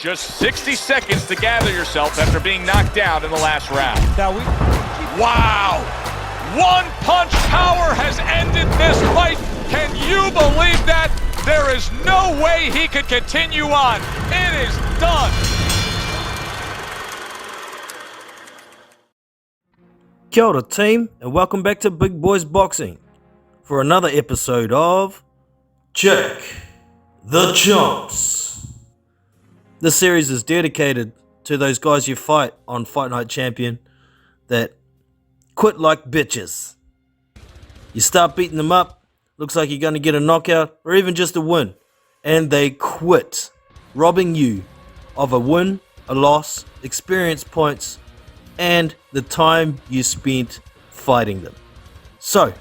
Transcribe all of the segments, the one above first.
Just 60 seconds to gather yourself after being knocked down in the last round. Wow! One punch power has ended this fight. Can you believe that? There is no way he could continue on. It is done. Kia ora team, and welcome back to Big Boys Boxing for another episode of Check the Chumps. This series is dedicated to those guys you fight on Fight Night Champion that quit like bitches. You start beating them up, looks like you're going to get a knockout or even just a win, and they quit, robbing you of a win, a loss, experience points, and the time you spent fighting them. So,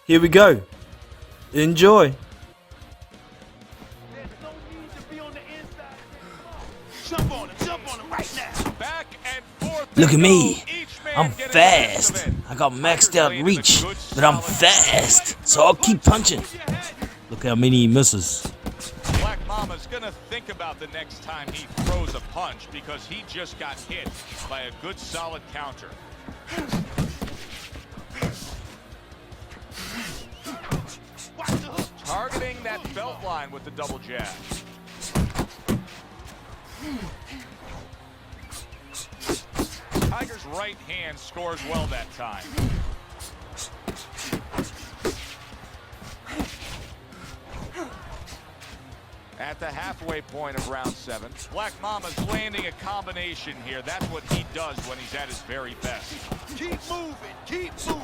here we go. Enjoy. Look at me, I'm fast. I got maxed out reach, but I'm fast, so I'll keep punching. Look how many he misses. Black Mama's gonna think about the next time he throws a punch because he just got hit by a good solid counter. Targeting that belt line with the double jab. Tiger's right hand scores well that time. At the halfway point of round 7, Black Mama's landing a combination here. That's what he does when he's at his very best. Keep moving, keep moving.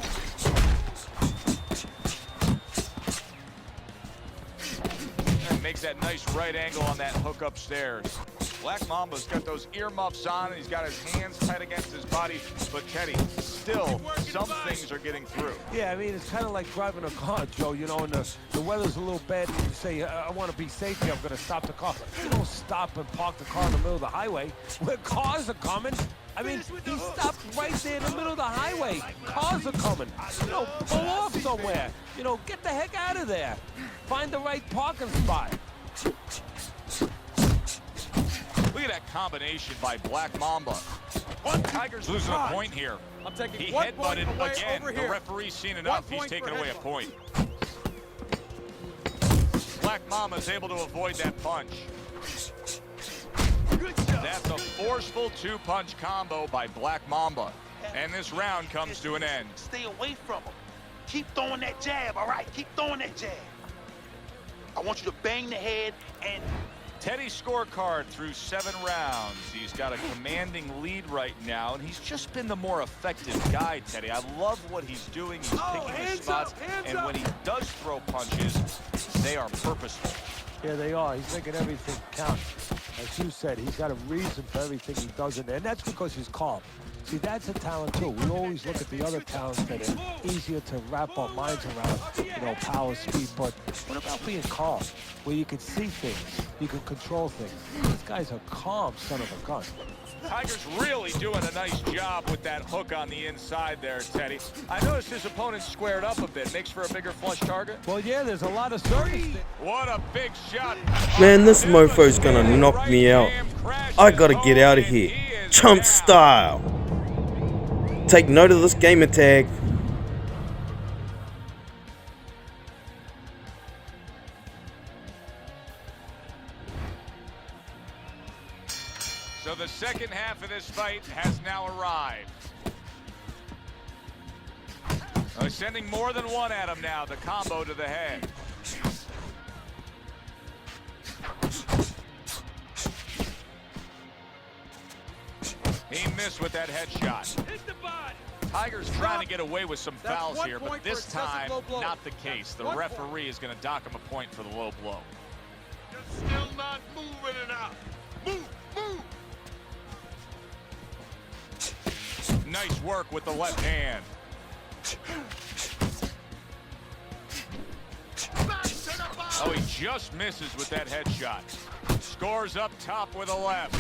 And makes that nice right angle on that hook upstairs. Black Mamba's got those earmuffs on, and he's got his hands tight against his body. But Teddy, still, some things are getting through. Yeah, I mean, it's kind of like driving a car, Joe, you know, and the weather's a little bad, and you say, I want to be safe here, I'm going to stop the car. You don't stop and park the car in the middle of the highway where cars are coming. I mean, he stopped right there in the middle of the highway. Cars are coming. You know, pull off somewhere. You know, get the heck out of there. Find the right parking spot. Look at that combination by Black Mamba. Tiger's losing a point here. He headbutted again. The referee's seen enough. He's taken away a point. Black Mama's able to avoid that punch. That's a forceful two-punch combo by Black Mamba. And this round comes to an end. Stay away from him. Keep throwing that jab, all right? Keep throwing that jab. I want you to bang the head and... Teddy's scorecard through 7 rounds. He's got a commanding lead right now, and he's just been the more effective guy, Teddy. I love what he's doing. He's picking his spots, and when he does throw punches, they are purposeful. Yeah, they are. He's making everything count. As you said, he's got a reason for everything he does in there, and that's because he's calm. See, that's a talent, too. We always look at the other talents that are easier to wrap our minds around, you know, power, speed, but what about being calm, where you can see things, you can control things? This guy's a calm son of a gun. Tiger's really doing a nice job with that hook on the inside there, Teddy. I noticed his opponent squared up a bit. Makes for a bigger flush target. Well, yeah, there's a lot of service. What a big shot. Man, this mofo's gonna knock me out. I gotta get out of here. Chump style. Take note of this gamer tag. So the second half of this fight has now arrived. They're sending more than one at him now, the combo to the head. He missed with that headshot. Tiger's trying to get away with some fouls here, but this time, not the case. The referee is going to dock him a point for the low blow. You're still not moving enough. Move, move. Nice work with the left hand. Oh, he just misses with that headshot. Scores up top with a left.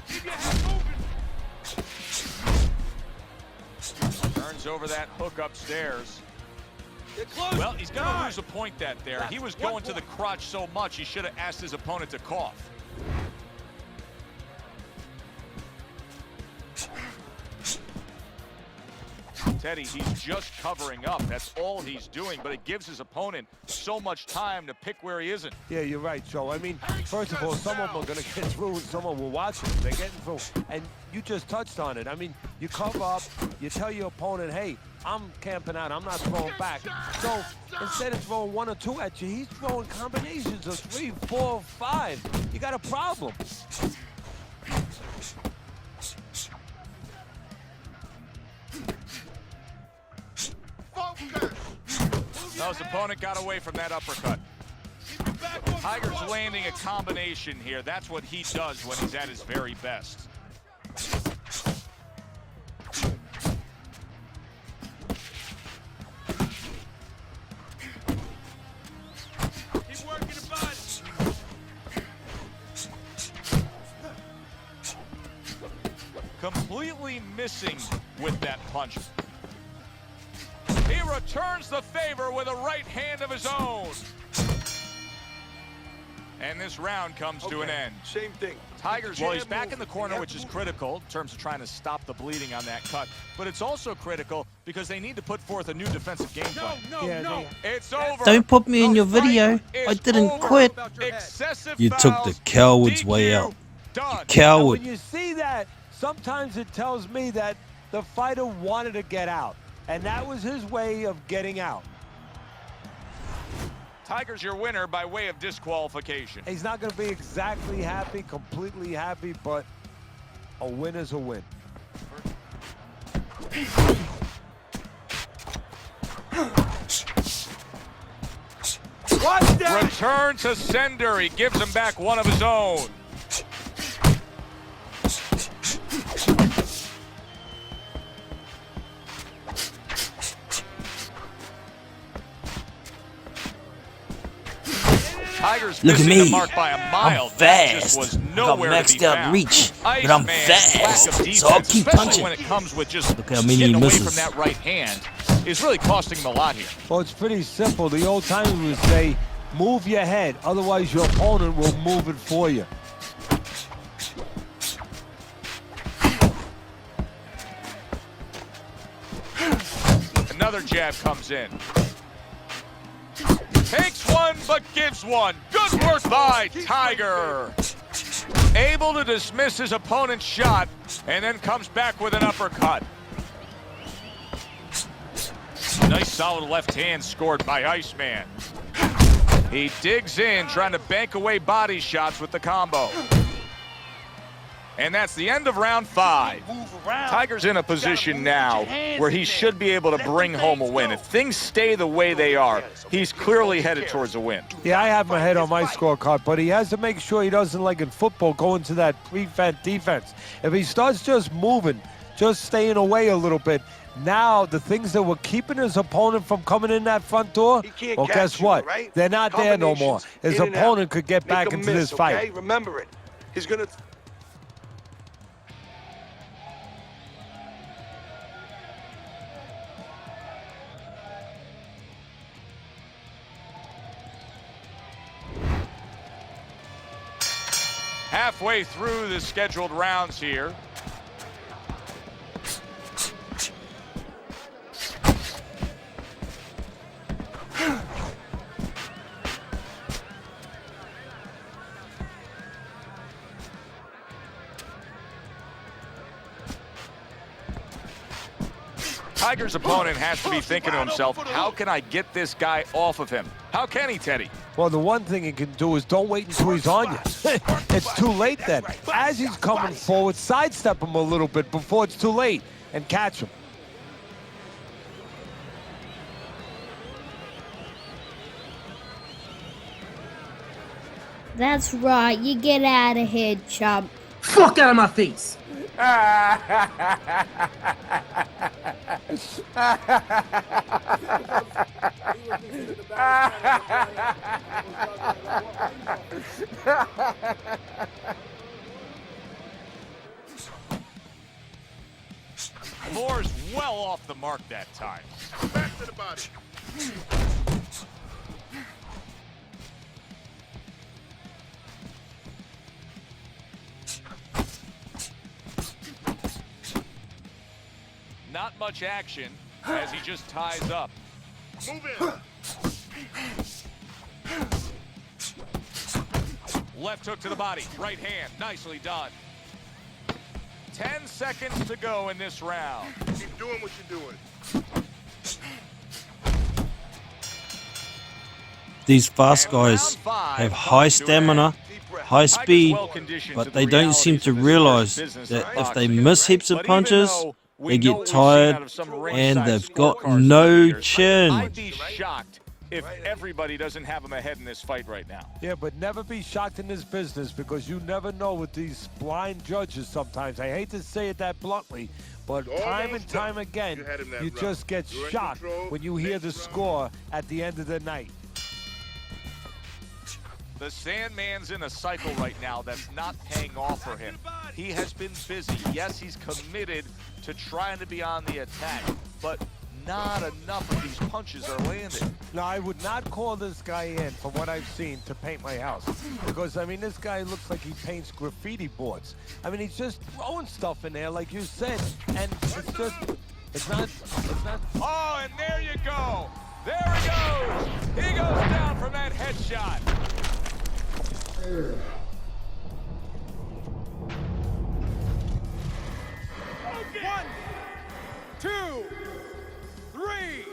Keep your head moving. Turns over that hook upstairs. Well, he's going to lose a point there. He was going to the crotch so much, he should have asked his opponent to cough. Teddy, he's just covering up. That's all he's doing, but it gives his opponent so much time to pick where he isn't. Yeah, you're right, Joe. I mean, first of all, some of them are going to get through and someone will watch it. They're getting through. And you just touched on it. I mean, you cover up, you tell your opponent, hey, I'm camping out, I'm not throwing back. So instead of throwing 1 or 2 at you, he's throwing combinations of 3, 4, 5. You got a problem. No, his opponent got away from that uppercut. Tiger's landing a combination here. That's what he does when he's at his very best. Keep working the body. Completely missing with that punch. He returns the favor with a right hand of his own. And this round comes to an end. Same thing. Tigers, well, he's back in the corner, which is critical in terms of trying to stop the bleeding on that cut. But it's also critical because they need to put forth a new defensive game plan. No. It's over. Don't put me in your video. Is I didn't over. quit. Excessive You took the fouls, coward's DQ, way out. Done. And Coward. when you see that, sometimes it tells me that the fighter wanted to get out. And that was his way of getting out. Tiger's your winner by way of disqualification. He's not going to be exactly happy, completely happy, but a win is a win. Watch that! Return to sender. He gives him back one of his own. Tigers Look at missing the me. mark by a mile. I'm That just fast. was I got nowhere to maxed be out found. reach, but I'm Iceman's fast, lack of so defense, I'll keep especially punching. when it comes with just Look how many getting away misses. from that right hand, is really costing him a lot here. Well, it's pretty simple. The old timers would say, move your head, otherwise your opponent will move it for you. Another jab comes in. Takes one, but gives one. Good work by Tiger. Able to dismiss his opponent's shot, and then comes back with an uppercut. Nice solid left hand scored by Iceman. He digs in, trying to bank away body shots with the combo. And that's the end of round 5. Tiger's in a position now where he should be able to bring home a win. If things stay the way they are, he's clearly headed towards a win. Yeah, I have my head on my scorecard, but he has to make sure he doesn't, like in football, go into that prevent defense. If he starts just moving, just staying away a little bit, now the things that were keeping his opponent from coming in that front door, well, guess what? They're not there no more. His opponent could get back into this fight. Okay? Remember it. He's going to... Halfway through the scheduled rounds here. Tiger's opponent has to be thinking to himself, how can I get this guy off of him? How can he, Teddy? Well, the one thing he can do is don't wait until he's on you. It's too late then. As he's coming forward, sidestep him a little bit before it's too late and catch him. That's right, you get out of here, chump. Fuck out of my face! Moore's well off the mark that time. Back to the body. Not much action as he just ties up. Move in. Left hook to the body, right hand, nicely done. 10 seconds to go in this round. Keep doing what you're doing. These fast guys have high stamina, high speed, but they don't seem to realize that if they miss heaps of punches, they get tired and they've got no chin. I'd be shocked if everybody doesn't have him ahead in this fight right now. Yeah, but never be shocked in this business because you never know with these blind judges sometimes. I hate to say it that bluntly, but time and time again, you just get shocked when you hear the score at the end of the night. The Sandman's in a cycle right now that's not paying off for him. He has been busy. Yes, he's committed to trying to be on the attack, but not enough of these punches are landing. No, I would not call this guy in, from what I've seen, to paint my house. Because, I mean, this guy looks like he paints graffiti boards. I mean, he's just throwing stuff in there, like you said, and it's just, it's not. Oh, and there you go. There he goes. He goes down from that headshot. Okay. 1, 2, 3.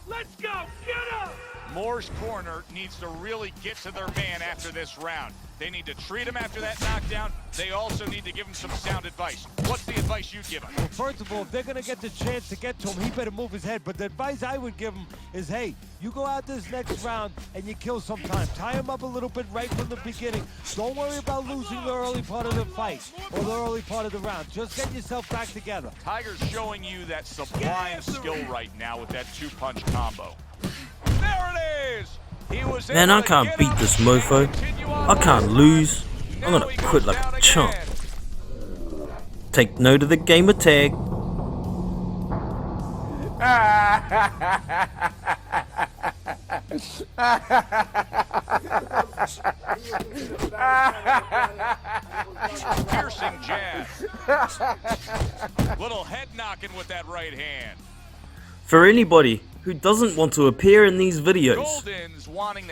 Let's go. Get up. Moore's corner needs to really get to their man after this round. They need to treat him after that knockdown. They also need to give him some sound advice. What's the advice you give him? Well, first of all, if they're going to get the chance to get to him, he better move his head. But the advice I would give him is, hey, you go out this next round and you kill some time. Tie him up a little bit right from the beginning. Don't worry about losing the early part of the fight or the early part of the round. Just get yourself back together. Tiger's showing you that sublime skill right now with that two-punch combo. There it is! Man, I can't beat this mofo. I can't lose. I'm gonna quit like a chump. Take note of the gamer tag. Piercing jab. Little head knocking with that right hand. For anybody who doesn't want to appear in these videos,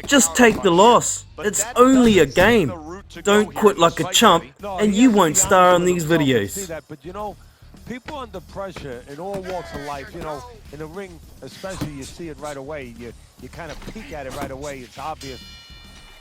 just take the loss. It's only a game. Don't quit like a chump and you won't star on these videos. But you know, people under pressure in all walks of life, you know, in the ring especially, you see it right away. You kind of peek at it right away. It's obvious.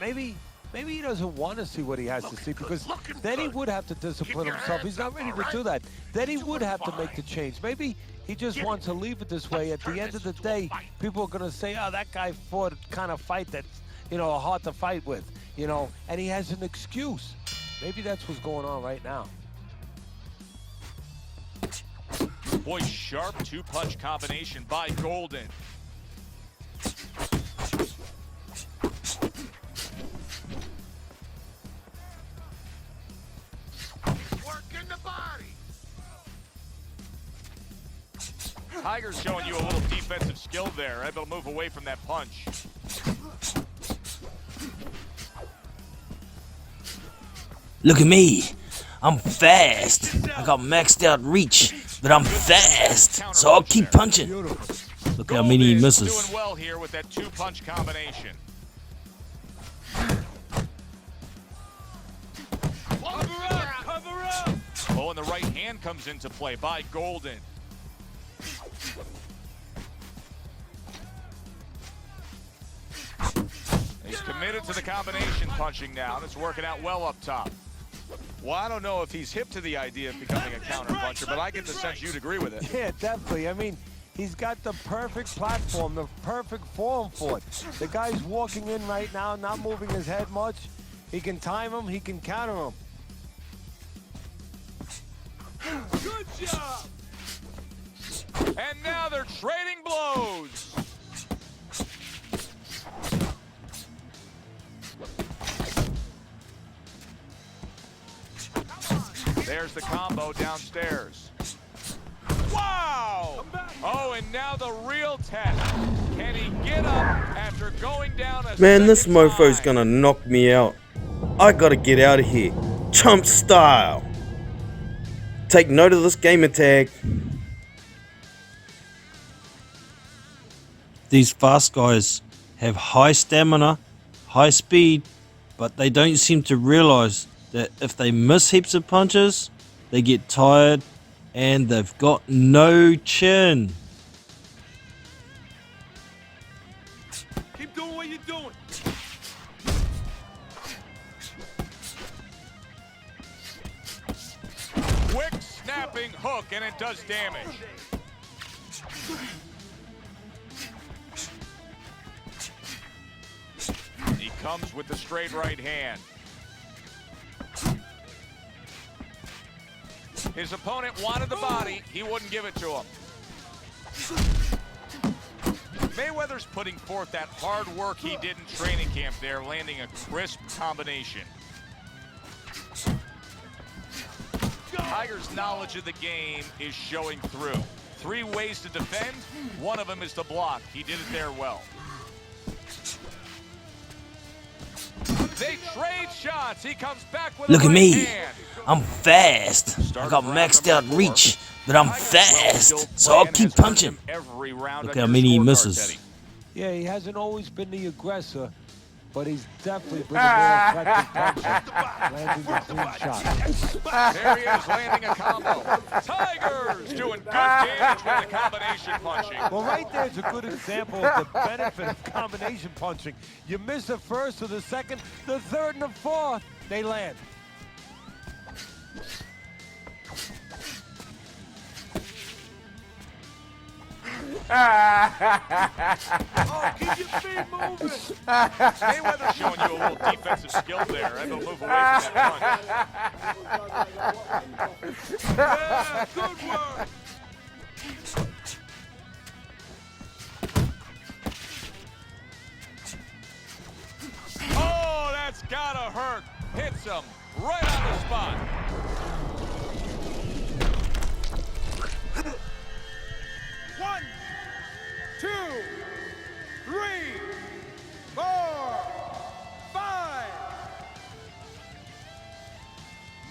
Maybe he doesn't want to see what he has to see, because then he would have to discipline himself. He's not ready to do that. Then he would have to make the change. Maybe he just wants to leave it this way. At the end of the day, people are going to say, oh, that guy fought a kind of fight that's, you know, hard to fight with, you know, and he has an excuse. Maybe that's what's going on right now. Boy, sharp two-punch combination by Golden. Tiger's showing you a little defensive skill there, able to move away from that punch. Look at me. I'm fast. I got maxed out reach, but I'm fast, so I'll keep punching. Look how many he misses. Doing well here with that two-punch combination. Cover up, cover up. Oh, and the right hand comes into play by Golden. He's committed to the combination punching now, and it's working out well up top. Well, I don't know if he's hip to the idea of becoming a counter puncher, but I get the sense you'd agree with it. Yeah, definitely. I mean, he's got the perfect platform, the perfect form for it. The guy's walking in right now, not moving his head much. He can time him, he can counter him. Good job! And now they're trading blows. There's the combo downstairs. Wow! Oh, and now the real test. Can he get up after going down a Man, this second mofo's time? gonna knock me out. I gotta get out of here. Chump style. Take note of this gamer tag. These fast guys have high stamina, high speed, but they don't seem to realize that if they miss heaps of punches, they get tired and they've got no chin. Keep doing what you're doing. Quick snapping hook, and it does damage. He comes with the straight right hand. His opponent wanted the body, he wouldn't give it to him. Mayweather's putting forth that hard work he did in training camp there, landing a crisp combination. Tiger's knowledge of the game is showing through. 3 ways to defend, one of them is to block. He did it there well. They trade shots. He comes back with Look a at right me. hand. I'm fast. I got maxed out reach, but I'm fast, so I'll keep punching. Look how many he misses. Yeah, he hasn't always been the aggressor, but he's definitely been a more effective puncher, landing the clean shot. There he is, landing a combo. Tiger's doing good damage with the combination punching. Well, right there's a good example of the benefit of combination punching. You miss the first or the second, the third and the fourth, they land. Oh, keep your feet moving. Mayweather showing you a little defensive skill there. And he'll move away from that punch. Yeah, good work. Oh, that's gotta hurt. Hits him right on the spot. One, 2, 3, 4, 5.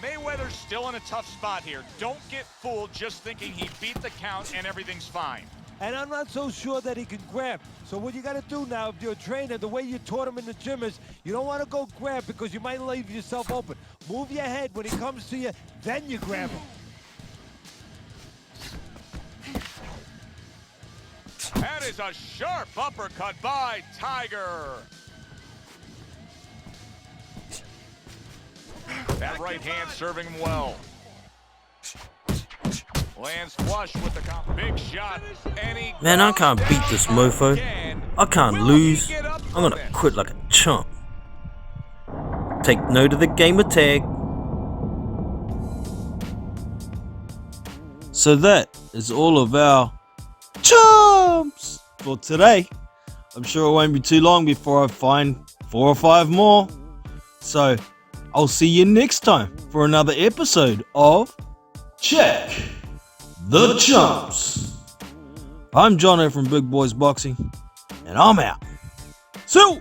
Mayweather's still in a tough spot here. Don't get fooled just thinking he beat the count and everything's fine. And I'm not so sure that he can grab. So what you got to do now, if you're a trainer, the way you taught him in the gym is you don't want to go grab because you might leave yourself open. Move your head when he comes to you, then you grab him. That is a sharp uppercut by Tiger. That right hand serving him well. Lands flush with the big shot. Man, I can't beat this mofo. I can't lose. I'm gonna quit like a chump. Take note of the gamer tag. So that is all of our chumps for today. I'm sure it won't be too long before I find 4 or 5 more. So I'll see you next time for another episode of Check the Chumps. I'm Jono from Big Boys Boxing, and I'm out. So.